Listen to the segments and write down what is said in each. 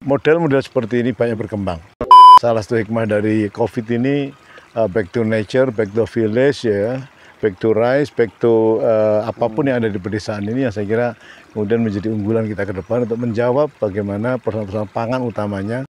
Model-model seperti ini banyak berkembang. Salah satu hikmah dari COVID ini back to nature, back to village, ya, back to rice, back to apapun yang ada di pedesaan ini yang saya kira kemudian menjadi unggulan kita ke depan untuk menjawab bagaimana persoalan-persoalan pangan utamanya.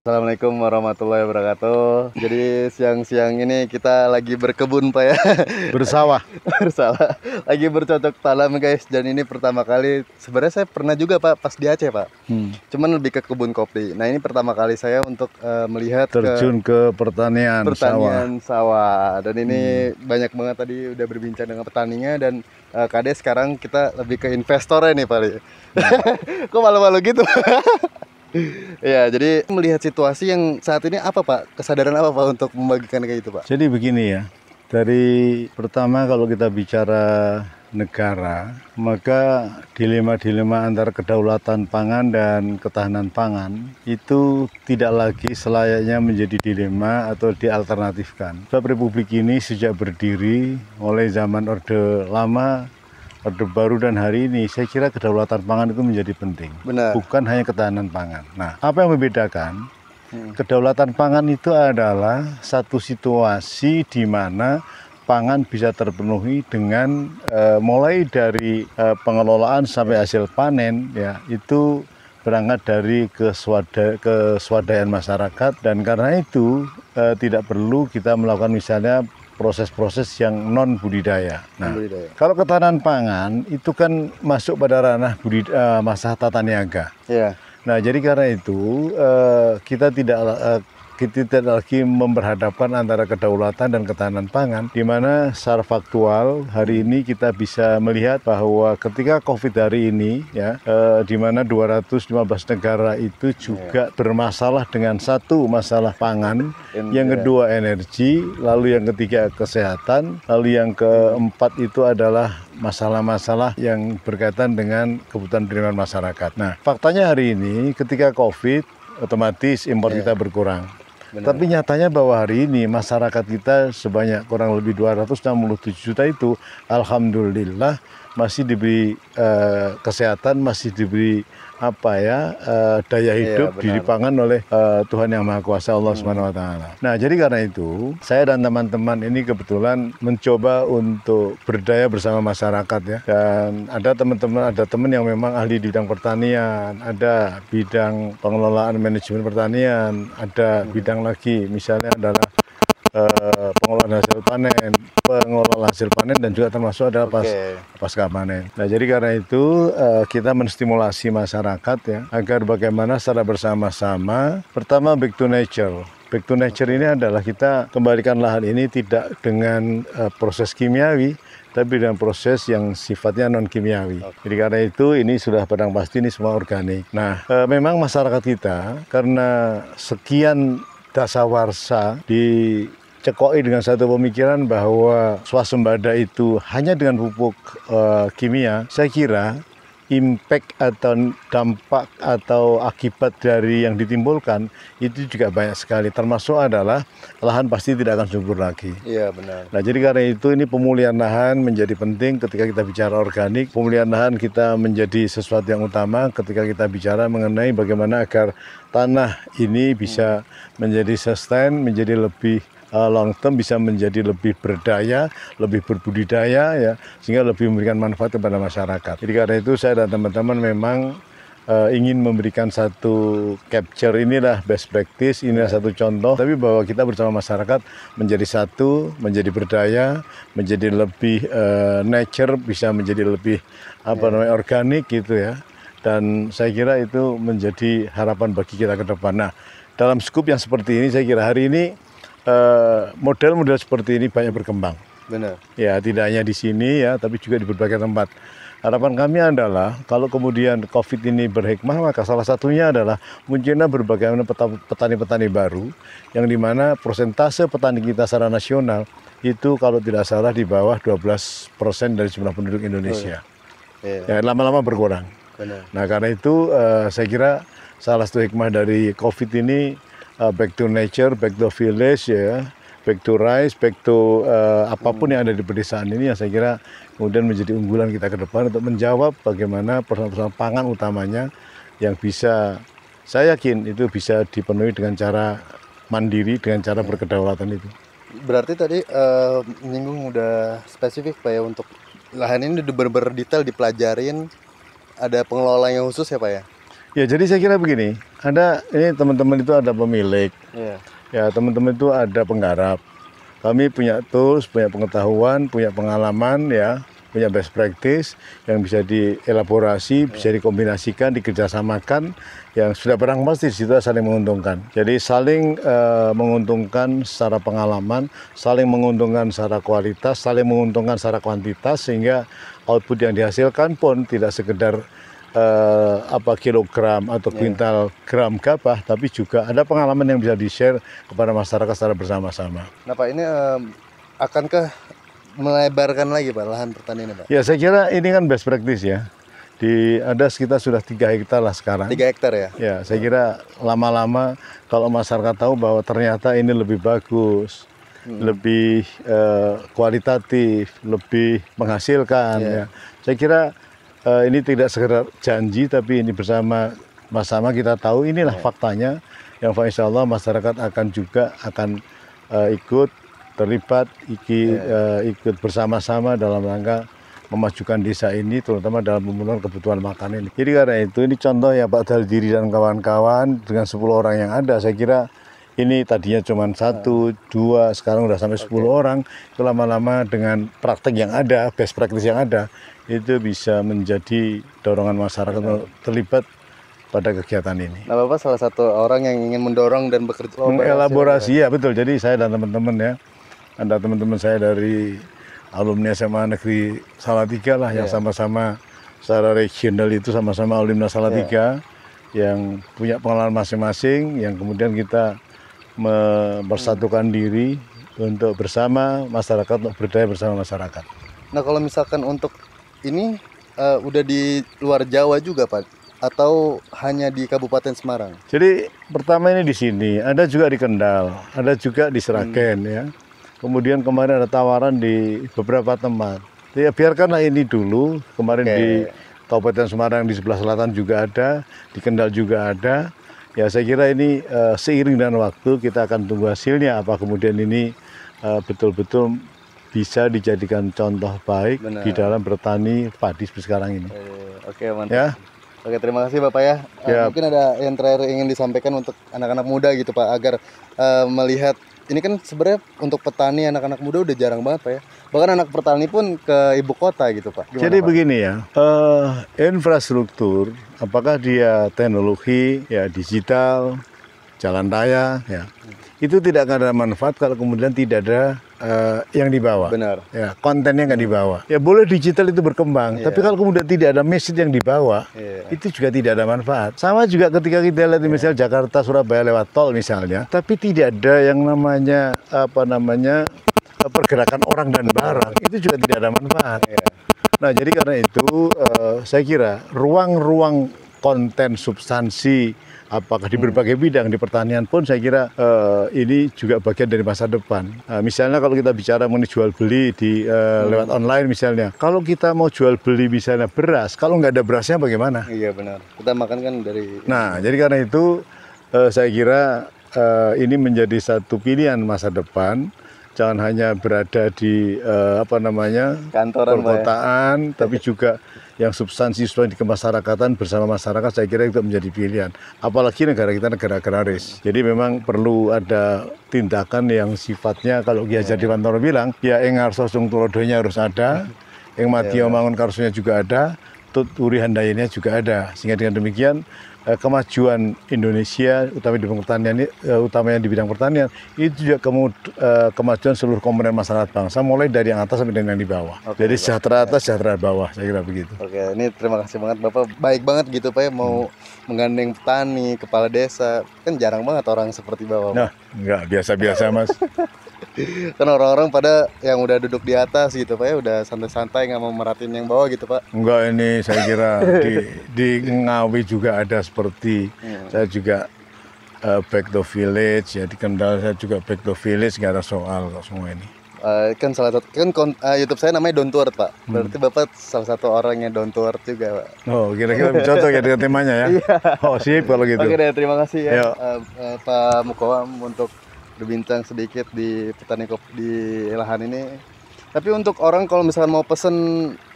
Assalamualaikum warahmatullahi wabarakatuh. Jadi siang-siang ini kita lagi berkebun Pak ya. Bersawah. Bersalah. Lagi bercocok tanam guys. Dan ini pertama kali. Sebenarnya saya pernah juga Pak pas di Aceh Pak. Cuman lebih ke kebun kopi. Nah ini pertama kali saya untuk melihat Terjun ke pertanian sawah. Dan ini banyak banget tadi udah berbincang dengan petaninya. Dan Kades sekarang kita lebih ke investornya nih Pak. Kok malu-malu gitu? Ya, jadi melihat situasi yang saat ini apa Pak? Kesadaran apa Pak untuk membagikan kayak itu Pak? Jadi begini ya, dari pertama kalau kita bicara negara, maka dilema-dilema antara kedaulatan pangan dan ketahanan pangan itu tidak lagi selayaknya menjadi dilema atau dialternatifkan. Sebab Republik ini sejak berdiri mulai zaman Orde Lama, Orde Baru dan hari ini, saya kira kedaulatan pangan itu menjadi penting. Benar. Bukan hanya ketahanan pangan. Nah, apa yang membedakan? Kedaulatan pangan itu adalah satu situasi di mana pangan bisa terpenuhi dengan mulai dari pengelolaan sampai hasil panen, ya itu berangkat dari keswadayaan masyarakat, dan karena itu tidak perlu kita melakukan misalnya proses-proses yang non budidaya. Nah, kalau ketahanan pangan itu kan masuk pada ranah masa tata niaga. Iya. Nah, jadi karena itu kita tidak lagi memperhadapkan antara kedaulatan dan ketahanan pangan, di mana secara faktual hari ini kita bisa melihat bahwa ketika COVID hari ini, ya, di mana 215 negara itu juga bermasalah dengan satu masalah pangan, yang kedua energi, lalu yang ketiga kesehatan, lalu yang keempat itu adalah masalah-masalah yang berkaitan dengan kebutuhan penerimaan masyarakat. Nah, faktanya hari ini ketika COVID, otomatis impor kita berkurang. Benar. Tapi nyatanya bahwa hari ini masyarakat kita sebanyak kurang lebih 267 juta itu alhamdulillah masih diberi kesehatan, masih diberi daya hidup, diberi pangan oleh Tuhan Yang Maha Kuasa, Allah Subhanahu wa taala. Nah, jadi karena itu saya dan teman-teman ini kebetulan mencoba untuk berdaya bersama masyarakat ya. Dan ada teman yang memang ahli di bidang pertanian, ada bidang pengelolaan manajemen pertanian, ada bidang lagi misalnya adalah pengelolaan hasil panen dan juga termasuk adalah pasca panen. Nah, jadi karena itu kita menstimulasi masyarakat ya agar bagaimana secara bersama-sama, pertama back to nature. Back to nature ini adalah kita kembalikan lahan ini tidak dengan proses kimiawi, tapi dengan proses yang sifatnya non kimiawi. Jadi karena itu ini sudah barang pasti ini semua organik. Nah, memang masyarakat kita karena sekian dasawarsa dicekoi dengan satu pemikiran bahwa swasembada itu hanya dengan pupuk kimia, saya kira impact atau dampak atau akibat dari yang ditimbulkan itu juga banyak sekali, termasuk adalah lahan pasti tidak akan subur lagi. Iya, benar. Nah, jadi karena itu ini pemulihan lahan menjadi penting ketika kita bicara organik. Pemulihan lahan kita menjadi sesuatu yang utama ketika kita bicara mengenai bagaimana agar tanah ini bisa menjadi sustain, menjadi lebih long term, bisa menjadi lebih berdaya, lebih berbudidaya ya, sehingga lebih memberikan manfaat kepada masyarakat. Jadi karena itu saya dan teman-teman memang ingin memberikan satu capture, inilah best practice, inilah satu contoh, tapi bahwa kita bersama masyarakat menjadi satu, menjadi berdaya, menjadi lebih nature, bisa menjadi lebih organik gitu ya. Dan saya kira itu menjadi harapan bagi kita ke depan. Nah, dalam skup yang seperti ini saya kira hari ini model-model seperti ini banyak berkembang. Benar. Ya, tidak hanya di sini ya, tapi juga di berbagai tempat. Harapan kami adalah kalau kemudian COVID ini berhikmah, maka salah satunya adalah munculnya berbagai petani-petani baru, yang dimana persentase petani kita secara nasional itu kalau tidak salah di bawah 12% dari jumlah penduduk Indonesia. Ya, lama-lama berkurang. Benar. Nah, karena itu saya kira salah satu hikmah dari COVID ini back to nature, back to village, ya, back to rice, back to apapun yang ada di pedesaan ini yang saya kira kemudian menjadi unggulan kita ke depan untuk menjawab bagaimana persoalan-persoalan pangan utamanya yang bisa, saya yakin itu bisa dipenuhi dengan cara mandiri, dengan cara berkedaulatan itu. Berarti tadi menyinggung udah spesifik Pak ya, untuk lahan ini udah bener-bener detail dipelajarin, ada pengelola yang khusus ya Pak ya? Ya, jadi saya kira begini, ini teman-teman itu ada pemilik, ya teman-teman itu ada penggarap. Kami punya tools, punya pengetahuan, punya pengalaman, ya, punya best practice yang bisa dielaborasi, bisa dikombinasikan, dikerjasamakan, yang sudah barang pasti di situ saling menguntungkan. Jadi saling menguntungkan secara pengalaman, saling menguntungkan secara kualitas, saling menguntungkan secara kuantitas, sehingga output yang dihasilkan pun tidak sekedar kilogram atau kuintal gram gabah, tapi juga ada pengalaman yang bisa di-share kepada masyarakat secara bersama-sama. Nah Pak, ini akankah melebarkan lagi Pak lahan pertanian Pak? Ya, saya kira ini kan best practice ya. Ada sekitar sudah 3 hektar lah sekarang. 3 hektar ya? Ya, saya kira lama-lama kalau masyarakat tahu bahwa ternyata ini lebih bagus, lebih kualitatif, lebih menghasilkan. Ya. Saya kira ini tidak sekedar janji, tapi ini bersama-sama kita tahu inilah faktanya, yang insya Allah masyarakat akan ikut terlibat, ikut bersama-sama dalam rangka memajukan desa ini, terutama dalam memenuhi kebutuhan makan ini. Jadi karena itu, ini contoh ya Pak Daldiri dan kawan-kawan dengan 10 orang yang ada, saya kira ini tadinya cuma 1, 2, sekarang udah sampai 10 orang. Itu lama-lama dengan praktek yang ada, best practice yang ada, itu bisa menjadi dorongan masyarakat untuk terlibat pada kegiatan ini. Nah Bapak salah satu orang yang ingin mendorong dan bekerja mengelaborasi, ya betul. Jadi saya dan teman-teman ya, ada teman-teman saya dari alumni SMA Negeri Salatiga lah, yang sama-sama secara regional itu sama-sama alumni Salatiga, yang punya pengalaman masing-masing, yang kemudian kita mempersatukan diri untuk bersama masyarakat, untuk berdaya bersama masyarakat. Nah kalau misalkan untuk ini udah di luar Jawa juga Pak, atau hanya di Kabupaten Semarang? Jadi pertama ini di sini, ada juga di Kendal, ada juga di Sragen ya. Kemudian kemarin ada tawaran di beberapa tempat. Ya biarkanlah ini dulu. Kemarin di Kabupaten Semarang di sebelah selatan juga ada, di Kendal juga ada. Ya saya kira ini seiring dengan waktu kita akan tunggu hasilnya, apa kemudian ini betul-betul bisa dijadikan contoh baik di dalam bertani padi seperti sekarang ini. Oke, mantap. Ya. Oke, terima kasih Bapak ya. Mungkin ada yang terakhir ingin disampaikan untuk anak-anak muda gitu Pak, agar melihat ini kan sebenarnya untuk petani anak-anak muda udah jarang banget Pak ya. Bahkan anak petani pun ke ibu kota gitu Pak. Gimana, jadi Pak? begini ya, infrastruktur, apakah dia teknologi, ya digital, jalan raya, ya itu tidak akan ada manfaat kalau kemudian tidak ada yang dibawa. Benar. Ya, kontennya nggak dibawa. Ya boleh digital itu berkembang, tapi kalau kemudian tidak ada message yang dibawa, itu juga tidak ada manfaat. Sama juga ketika kita lihat misalnya Jakarta Surabaya lewat tol misalnya, tapi tidak ada yang namanya pergerakan orang dan barang, itu juga tidak ada manfaat. Nah jadi karena itu saya kira ruang-ruang konten substansi, apakah di berbagai bidang di pertanian pun saya kira ini juga bagian dari masa depan. Misalnya kalau kita bicara mengenai jual beli di lewat online misalnya, kalau kita mau jual beli misalnya beras, kalau nggak ada berasnya bagaimana? Iya benar. Kita makan kan dari. Nah jadi karena itu saya kira ini menjadi satu pilihan masa depan. Jangan hanya berada di kantoran perkotaan, tapi juga yang substansi di kemasyarakatan bersama masyarakat, saya kira itu menjadi pilihan. Apalagi negara kita negara agraris. Jadi memang perlu ada tindakan yang sifatnya, kalau Ki Hajar Dewantara bilang, ya ing ngarsa sung tulodonya harus ada, ing mati omangun karsunya juga ada, tut uri handayanya juga ada. Sehingga dengan demikian kemajuan Indonesia, utamanya di bidang pertanian, itu juga kemajuan seluruh komponen masyarakat bangsa, mulai dari yang atas sampai dengan yang di bawah. Jadi sejahtera atas, sejahtera bawah, saya kira begitu. Oke, ini terima kasih banget Bapak, baik banget gitu Pak ya, mau menggandeng petani, kepala desa, kan jarang banget orang seperti Bapak. Nah, enggak, biasa-biasa Mas. Kan orang-orang pada yang udah duduk di atas gitu Pak ya, udah santai-santai nggak mau merhatiin yang bawah gitu Pak. Enggak, ini saya kira di Ngawi juga ada seperti saya juga back to village ya, di Kendal saya juga back to village, nggak ada soal kok semua ini. Kan salah satu kan YouTube saya namanya Down to Earth, Pak. Berarti Bapak salah satu orang yang down to earth juga, Pak. Oh, kira-kira cocok ya dengan temanya ya. Oh, sip kalau gitu. Oke deh, terima kasih ya Yuk. Pak Mukoam untuk berbincang sedikit di petani kopi di lahan ini. Tapi untuk orang kalau misalkan mau pesen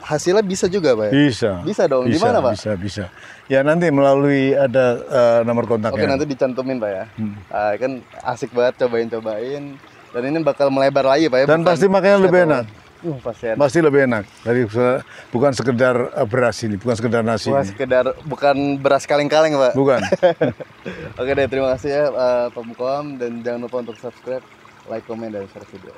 hasilnya bisa juga, Pak? Bisa. Bisa dong. Di mana, Pak? Bisa. Ya nanti melalui ada nomor kontaknya. Oke, nanti dicantumin, Pak ya. Kan asik banget cobain. Dan ini bakal melebar lagi, Pak ya. Dan pasti makanya lebih enak. Pasti enak. Pasti lebih enak dari bukan sekedar beras ini, bukan sekedar nasi. Bukan beras kaleng-kaleng, Pak. Bukan. Oke deh, terima kasih ya Pak Mukoam, dan jangan lupa untuk subscribe, like, komen, dan share video.